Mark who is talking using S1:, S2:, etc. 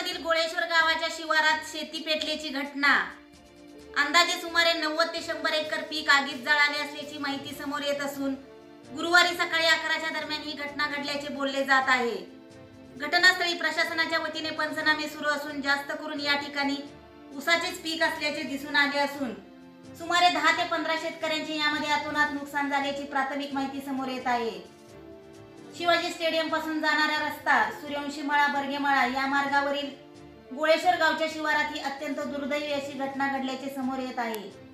S1: मधील गोळेश्वर गावाच्या शिवारात शेती पेटल्याची घटना। अंदाजे सुमारे 90 ते 100 एकर पीक आगीत जळाले असल्याची माहिती समोर येत असून गुरुवारी सकाळी 11च्या दरम्यान ही घटना घडल्याचे बोलले जात आहे। घटनास्थळी प्रशासनाच्या वतीने पंचनामे सुरू असून जास्त करून या ठिकाणी ऊसाचेच पीक असल्याचे दिसून आले असून सुमारे 10 ते 15 शेतकऱ्यांचे यामध्ये अतोनात नुकसान झाल्याची प्राथमिक माहिती समोर येत आहे। शिवाजी स्टेडियम पासून जाणारा रस्ता सूर्यवंशी मळा बर्गेमळा या मार्गावरील गोळेश्वर गावच्या शिवारात ही अत्यंत दुर्दैवी अशी घटना घडल्याचे समोर येत आहे।